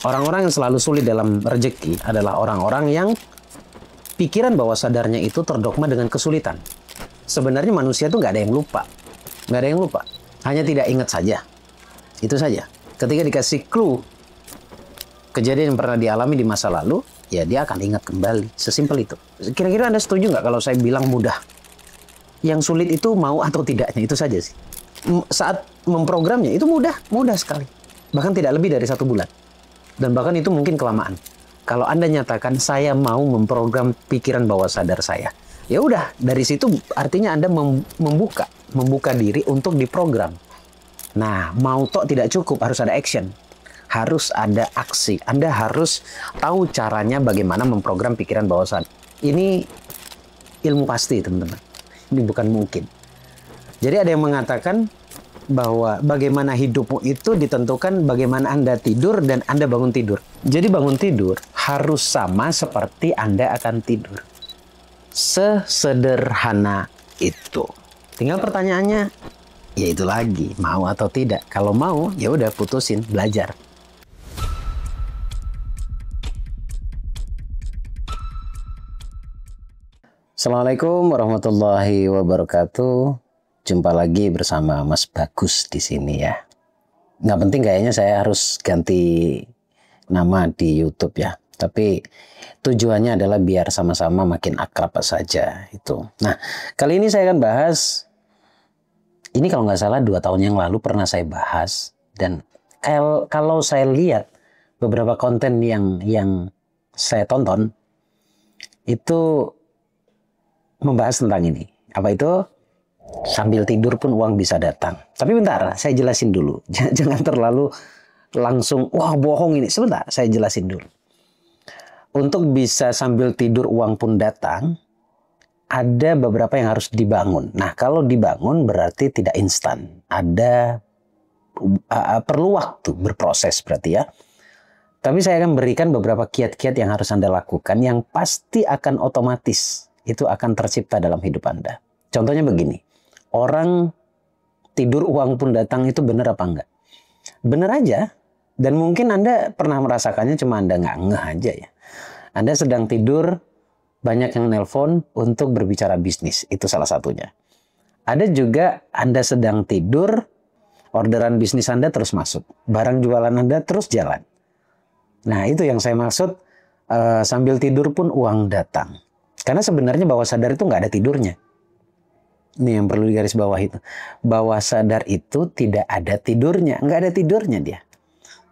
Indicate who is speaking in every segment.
Speaker 1: Orang-orang yang selalu sulit dalam rezeki adalah orang-orang yang pikiran bawah sadarnya itu terdogma dengan kesulitan. Sebenarnya manusia itu nggak ada yang lupa. Nggak ada yang lupa. Hanya tidak ingat saja. Itu saja. Ketika dikasih clue kejadian yang pernah dialami di masa lalu, ya dia akan ingat kembali. Sesimpel itu. Kira-kira Anda setuju nggak kalau saya bilang mudah? Yang sulit itu mau atau tidaknya, itu saja sih. Saat memprogramnya itu mudah sekali. Bahkan tidak lebih dari 1 bulan. Dan bahkan itu mungkin kelamaan. Kalau Anda nyatakan saya mau memprogram pikiran bawah sadar saya, ya udah dari situ artinya Anda membuka diri untuk diprogram. Nah, mau tok tidak cukup, harus ada action. Harus ada aksi. Anda harus tahu caranya bagaimana memprogram pikiran bawah sadar. Ini ilmu pasti, teman-teman. Ini bukan mungkin. Jadi ada yang mengatakan bahwa bagaimana hidupmu itu ditentukan bagaimana Anda tidur dan Anda bangun tidur. Jadi bangun tidur harus sama seperti Anda akan tidur. Sesederhana itu. Tinggal pertanyaannya, ya itu lagi, mau atau tidak. Kalau mau, ya udah putusin, belajar. Assalamualaikum warahmatullahi wabarakatuh. Jumpa lagi bersama Mas Bagus di sini ya. Nggak penting kayaknya saya harus ganti nama di YouTube ya. Tapi tujuannya adalah biar sama-sama makin akrab saja itu. Nah, kali ini saya akan bahas, ini kalau nggak salah 2 tahun yang lalu pernah saya bahas. Dan kalau saya lihat beberapa konten yang saya tonton, itu membahas tentang ini. Apa itu? Sambil tidur pun uang bisa datang. Tapi bentar, saya jelasin dulu. Jangan terlalu langsung, wah bohong ini. Sebentar, saya jelasin dulu. Untuk bisa sambil tidur uang pun datang, ada beberapa yang harus dibangun. Nah, kalau dibangun berarti tidak instan. Ada perlu waktu berproses berarti ya. Tapi saya akan berikan beberapa kiat-kiat yang harus Anda lakukan yang pasti akan otomatis itu akan tercipta dalam hidup Anda. Contohnya begini. Orang tidur uang pun datang itu benar apa enggak? Benar aja. Dan mungkin Anda pernah merasakannya, cuma Anda nggak ngeh aja ya. Anda sedang tidur, banyak yang nelpon untuk berbicara bisnis. Itu salah satunya. Ada juga Anda sedang tidur, orderan bisnis Anda terus masuk. Barang jualan Anda terus jalan. Nah, itu yang saya maksud, sambil tidur pun uang datang. Karena sebenarnya bawah sadar itu nggak ada tidurnya. Ini yang perlu digaris bawah itu. Bawah sadar itu tidak ada tidurnya. Nggak ada tidurnya dia.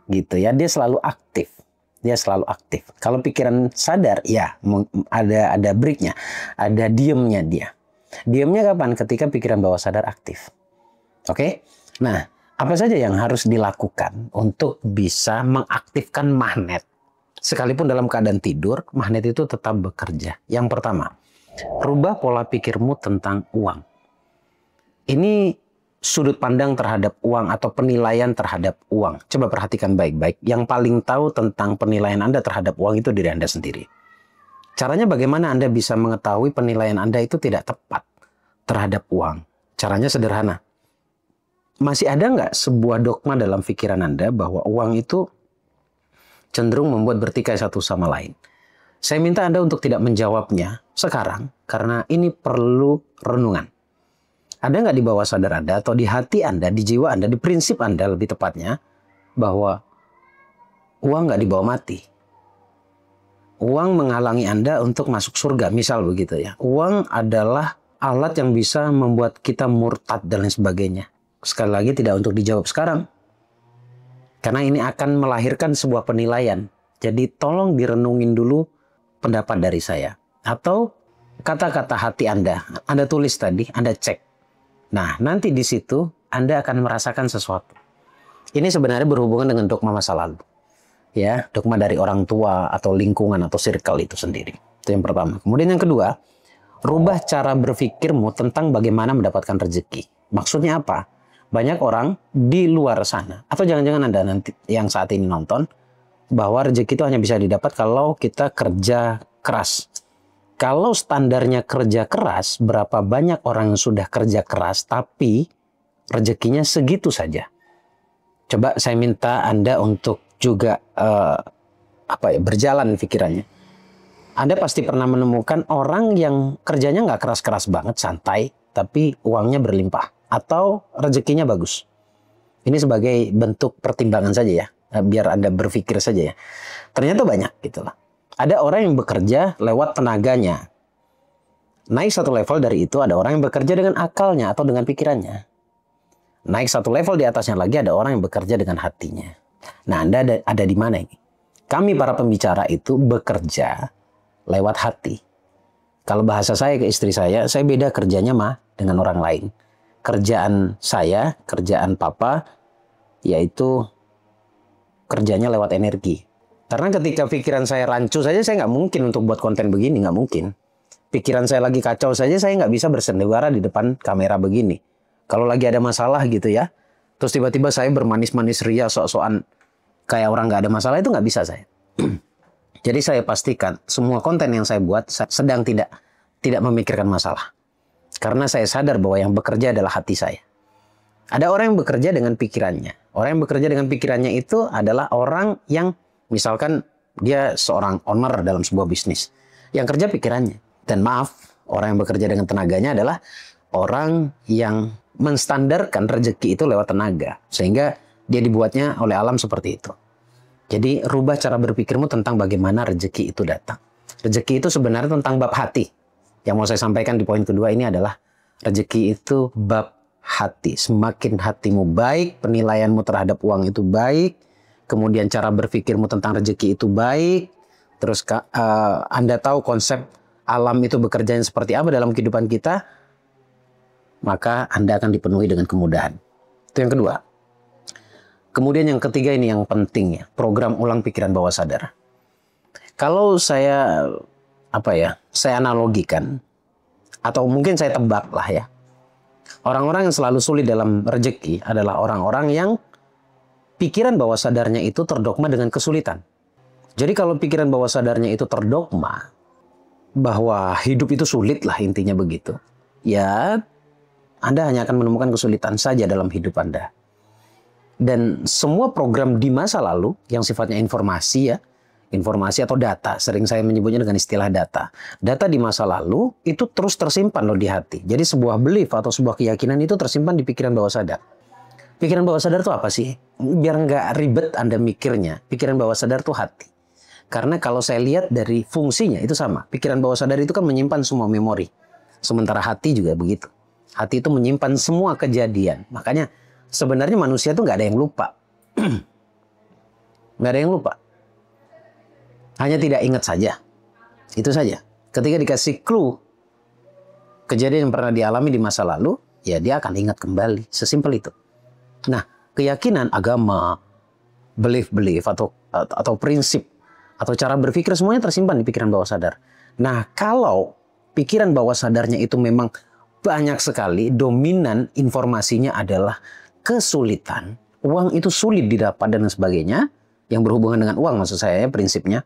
Speaker 1: Gitu ya. Dia selalu aktif. Dia selalu aktif. Kalau pikiran sadar, ya ada breaknya. Ada diemnya dia. Diemnya kapan? Ketika pikiran bawah sadar aktif. Oke? Nah, apa saja yang harus dilakukan untuk bisa mengaktifkan magnet? Sekalipun dalam keadaan tidur, magnet itu tetap bekerja. Yang pertama, rubah pola pikirmu tentang uang. Ini sudut pandang terhadap uang atau penilaian terhadap uang. Coba perhatikan baik-baik. Yang paling tahu tentang penilaian Anda terhadap uang itu diri Anda sendiri. Caranya bagaimana Anda bisa mengetahui penilaian Anda itu tidak tepat terhadap uang? Caranya sederhana. Masih ada nggak sebuah dogma dalam pikiran Anda bahwa uang itu cenderung membuat bertikai satu sama lain? Saya minta Anda untuk tidak menjawabnya sekarang, karena ini perlu renungan. Ada nggak di bawah sadar Anda, atau di hati Anda, di jiwa Anda, di prinsip Anda lebih tepatnya, bahwa uang nggak dibawa mati? Uang menghalangi Anda untuk masuk surga, misal begitu ya. Uang adalah alat yang bisa membuat kita murtad dan lain sebagainya. Sekali lagi tidak untuk dijawab sekarang. Karena ini akan melahirkan sebuah penilaian. Jadi tolong direnungin dulu pendapat dari saya. Atau kata-kata hati Anda tulis tadi, Anda cek. Nah, nanti di situ Anda akan merasakan sesuatu. Ini sebenarnya berhubungan dengan dogma masa lalu. Ya, dogma dari orang tua atau lingkungan atau circle itu sendiri. Itu yang pertama. Kemudian yang kedua, rubah cara berpikirmu tentang bagaimana mendapatkan rezeki. Maksudnya apa? Banyak orang di luar sana, atau jangan-jangan Anda nanti yang saat ini nonton, bahwa rezeki itu hanya bisa didapat kalau kita kerja keras. Kalau standarnya kerja keras, berapa banyak orang yang sudah kerja keras tapi rezekinya segitu saja? Coba saya minta Anda untuk juga berjalan pikirannya. Anda pasti pernah menemukan orang yang kerjanya nggak keras-keras banget, santai, tapi uangnya berlimpah atau rezekinya bagus. Ini sebagai bentuk pertimbangan saja ya, biar Anda berpikir saja ya. Ternyata banyak gitu lah. Ada orang yang bekerja lewat tenaganya. Naik satu level dari itu ada orang yang bekerja dengan akalnya atau dengan pikirannya. Naik satu level di atasnya lagi ada orang yang bekerja dengan hatinya. Nah, Anda ada di mana ini? Kami para pembicara itu bekerja lewat hati. Kalau bahasa saya ke istri saya beda kerjanya dengan orang lain. Kerjaan saya, kerjaan papa, yaitu kerjanya lewat energi. Karena ketika pikiran saya rancu saja, saya nggak mungkin untuk buat konten begini, nggak mungkin. Pikiran saya lagi kacau saja, saya nggak bisa bersandiwara di depan kamera begini. Kalau lagi ada masalah gitu ya, terus tiba-tiba saya bermanis-manis ria, sok-sokan kayak orang nggak ada masalah, itu nggak bisa saya. Jadi saya pastikan semua konten yang saya buat sedang tidak memikirkan masalah. Karena saya sadar bahwa yang bekerja adalah hati saya. Ada orang yang bekerja dengan pikirannya. Orang yang bekerja dengan pikirannya itu adalah orang yang misalkan dia seorang owner dalam sebuah bisnis. Yang kerja pikirannya. Dan maaf, orang yang bekerja dengan tenaganya adalah orang yang menstandarkan rezeki itu lewat tenaga. Sehingga dia dibuatnya oleh alam seperti itu. Jadi rubah cara berpikirmu tentang bagaimana rezeki itu datang. Rezeki itu sebenarnya tentang bab hati. Yang mau saya sampaikan di poin kedua ini adalah rezeki itu bab hati. Semakin hatimu baik, penilaianmu terhadap uang itu baik, kemudian cara berpikirmu tentang rezeki itu baik, terus Anda tahu konsep alam itu bekerja seperti apa dalam kehidupan kita, maka Anda akan dipenuhi dengan kemudahan. Itu yang kedua. Kemudian yang ketiga ini yang penting ya, program ulang pikiran bawah sadar. Kalau saya saya analogikan atau mungkin saya tebak lah ya. Orang-orang yang selalu sulit dalam rezeki adalah orang-orang yang pikiran bawah sadarnya itu terdogma dengan kesulitan. Jadi kalau pikiran bawah sadarnya itu terdogma bahwa hidup itu sulit lah, intinya begitu. Ya, Anda hanya akan menemukan kesulitan saja dalam hidup Anda. Dan semua program di masa lalu yang sifatnya informasi ya, informasi atau data, sering saya menyebutnya dengan istilah data. Data di masa lalu itu terus tersimpan loh di hati. Jadi sebuah belief atau sebuah keyakinan itu tersimpan di pikiran bawah sadar. Pikiran bawah sadar itu apa sih? Biar nggak ribet Anda mikirnya, pikiran bawah sadar itu hati. Karena kalau saya lihat dari fungsinya itu sama. Pikiran bawah sadar itu kan menyimpan semua memori. Sementara hati juga begitu. Hati itu menyimpan semua kejadian. Makanya sebenarnya manusia itu nggak ada yang lupa. Nggak ada yang lupa. Hanya tidak ingat saja. Itu saja. Ketika dikasih clue kejadian yang pernah dialami di masa lalu, ya dia akan ingat kembali. Sesimpel itu. Nah, keyakinan agama, belief atau prinsip atau cara berpikir semuanya tersimpan di pikiran bawah sadar. Nah, kalau pikiran bawah sadarnya itu memang banyak sekali, dominan informasinya adalah kesulitan. Uang itu sulit didapat dan sebagainya, yang berhubungan dengan uang maksud saya prinsipnya,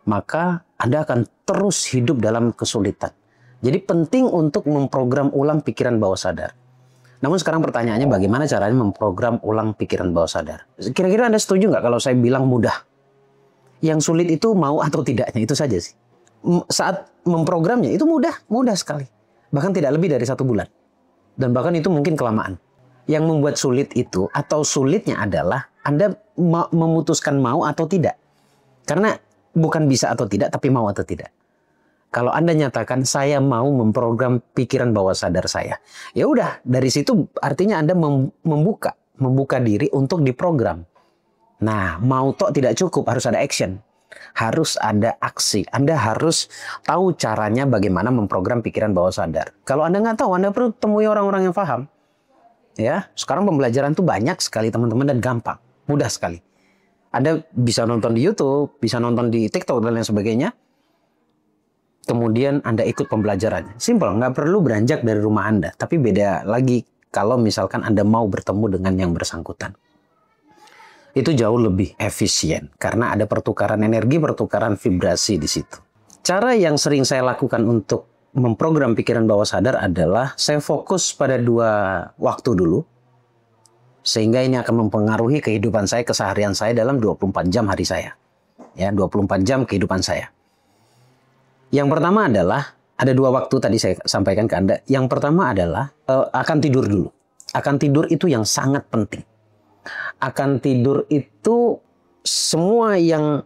Speaker 1: maka Anda akan terus hidup dalam kesulitan. Jadi penting untuk memprogram ulang pikiran bawah sadar. Namun sekarang pertanyaannya bagaimana caranya memprogram ulang pikiran bawah sadar? Kira-kira Anda setuju nggak kalau saya bilang mudah? Yang sulit itu mau atau tidaknya, itu saja sih. Saat memprogramnya itu mudah sekali. Bahkan tidak lebih dari 1 bulan. Dan bahkan itu mungkin kelamaan. Yang membuat sulit itu atau sulitnya adalah Anda memutuskan mau atau tidak. Karena bukan bisa atau tidak, tapi mau atau tidak. Kalau Anda nyatakan saya mau memprogram pikiran bawah sadar saya, ya udah dari situ artinya Anda membuka diri untuk diprogram. Nah, mau tok tidak cukup, harus ada action. Harus ada aksi. Anda harus tahu caranya bagaimana memprogram pikiran bawah sadar. Kalau Anda nggak tahu, Anda perlu temui orang-orang yang paham. Ya, sekarang pembelajaran tuh banyak sekali teman-teman dan gampang, mudah sekali. Anda bisa nonton di YouTube, bisa nonton di TikTok dan lain sebagainya. Kemudian Anda ikut pembelajarannya. Simple, nggak perlu beranjak dari rumah Anda. Tapi beda lagi kalau misalkan Anda mau bertemu dengan yang bersangkutan. Itu jauh lebih efisien karena ada pertukaran energi, pertukaran vibrasi di situ. Cara yang sering saya lakukan untuk memprogram pikiran bawah sadar adalah saya fokus pada 2 waktu dulu. Sehingga ini akan mempengaruhi kehidupan saya, keseharian saya dalam 24 jam hari saya. Ya, 24 jam kehidupan saya. Yang pertama adalah, ada dua waktu tadi saya sampaikan ke Anda. Yang pertama adalah akan tidur dulu. Akan tidur itu yang sangat penting. Akan tidur itu semua yang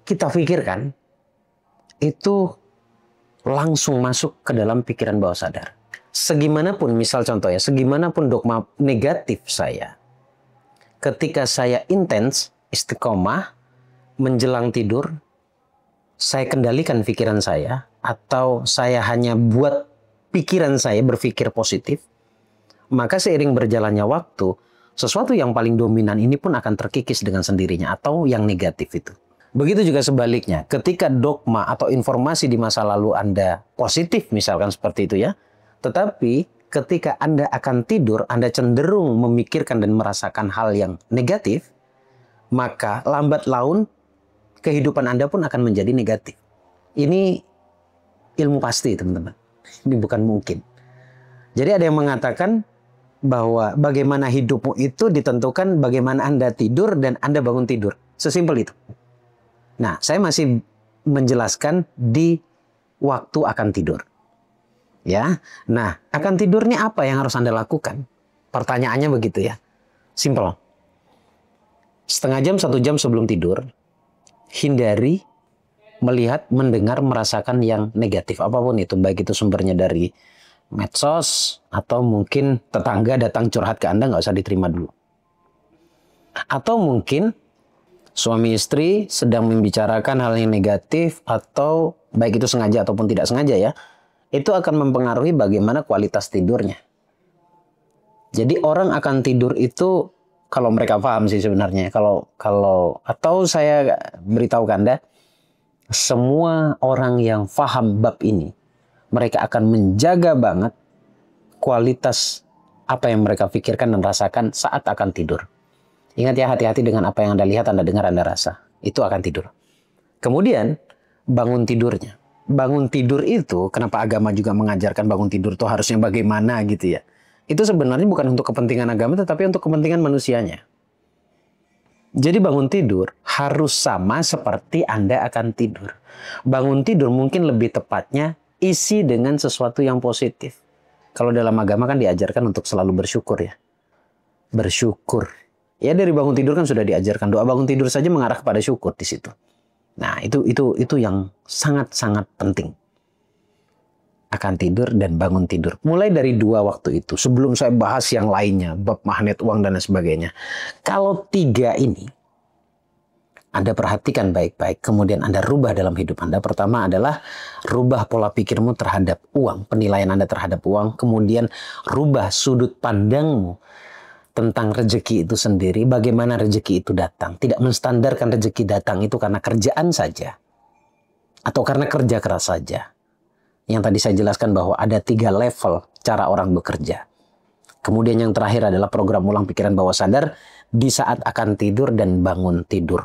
Speaker 1: kita pikirkan itu langsung masuk ke dalam pikiran bawah sadar. Segimanapun, misal contoh ya, segimanapun dogma negatif saya, ketika saya intens, istiqomah, menjelang tidur, saya kendalikan pikiran saya, atau saya hanya buat pikiran saya berpikir positif, maka seiring berjalannya waktu, sesuatu yang paling dominan ini pun akan terkikis dengan sendirinya, atau yang negatif itu. Begitu juga sebaliknya, ketika dogma atau informasi di masa lalu Anda positif, misalkan seperti itu ya, tetapi ketika Anda akan tidur, Anda cenderung memikirkan dan merasakan hal yang negatif, maka lambat laun kehidupan Anda pun akan menjadi negatif. Ini ilmu pasti, teman-teman. Ini bukan mungkin. Jadi ada yang mengatakan bahwa bagaimana hidupmu itu ditentukan bagaimana Anda tidur dan Anda bangun tidur. Sesimpel itu. Nah, saya masih menjelaskan di waktu akan tidur. Ya, nah, akan tidurnya apa yang harus Anda lakukan? Pertanyaannya begitu ya. Simple. Setengah jam, 1 jam sebelum tidur, hindari melihat, mendengar, merasakan yang negatif. Apapun itu, baik itu sumbernya dari medsos, atau mungkin tetangga datang curhat ke Anda, nggak usah diterima dulu. Atau mungkin suami istri sedang membicarakan hal yang negatif, atau baik itu sengaja ataupun tidak sengaja ya, itu akan mempengaruhi bagaimana kualitas tidurnya. Jadi orang akan tidur itu, kalau mereka paham sih sebenarnya, atau saya beritahu ke Anda, semua orang yang paham bab ini, mereka akan menjaga banget kualitas apa yang mereka pikirkan dan rasakan saat akan tidur. Ingat ya, hati-hati dengan apa yang Anda lihat, Anda dengar, Anda rasa. Itu akan tidur. Kemudian, bangun tidurnya. Bangun tidur itu, kenapa agama juga mengajarkan bangun tidur itu harusnya bagaimana gitu ya. Itu sebenarnya bukan untuk kepentingan agama, tetapi untuk kepentingan manusianya. Jadi bangun tidur harus sama seperti Anda akan tidur. Bangun tidur mungkin lebih tepatnya isi dengan sesuatu yang positif. Kalau dalam agama kan diajarkan untuk selalu bersyukur ya. Bersyukur. Ya dari bangun tidur kan sudah diajarkan. Doa bangun tidur saja mengarah kepada syukur di situ. Nah, itu yang sangat-sangat penting. Akan tidur dan bangun tidur. Mulai dari 2 waktu itu. Sebelum saya bahas yang lainnya, bab magnet uang dan lain sebagainya. Kalau 3 ini Anda perhatikan baik-baik, kemudian Anda rubah dalam hidup Anda. Pertama adalah rubah pola pikirmu terhadap uang, penilaian Anda terhadap uang. Kemudian rubah sudut pandangmu tentang rezeki itu sendiri, bagaimana rezeki itu datang. Tidak menstandarkan rezeki datang itu karena kerjaan saja, atau karena kerja keras saja. Yang tadi saya jelaskan bahwa ada 3 level cara orang bekerja. Kemudian yang terakhir adalah program ulang pikiran bawah sadar di saat akan tidur dan bangun tidur.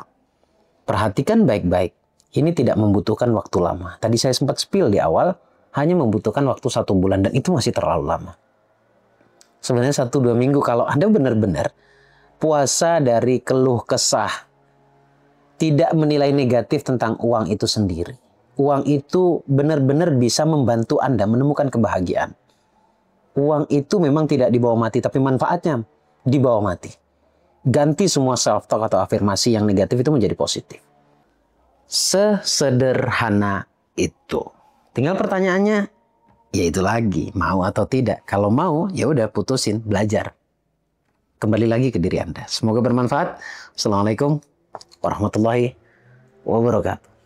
Speaker 1: Perhatikan baik-baik, ini tidak membutuhkan waktu lama. Tadi saya sempat spill di awal, hanya membutuhkan waktu 1 bulan dan itu masih terlalu lama. Sebenarnya 1-2 minggu kalau Anda benar-benar puasa dari keluh kesah, tidak menilai negatif tentang uang itu sendiri. Uang itu benar-benar bisa membantu Anda menemukan kebahagiaan. Uang itu memang tidak dibawa mati, tapi manfaatnya dibawa mati. Ganti semua self-talk atau afirmasi yang negatif itu menjadi positif. Sesederhana itu. Tinggal pertanyaannya, ya itu lagi, mau atau tidak. Kalau mau, ya udah putusin, belajar. Kembali lagi ke diri Anda. Semoga bermanfaat. Assalamualaikum warahmatullahi wabarakatuh.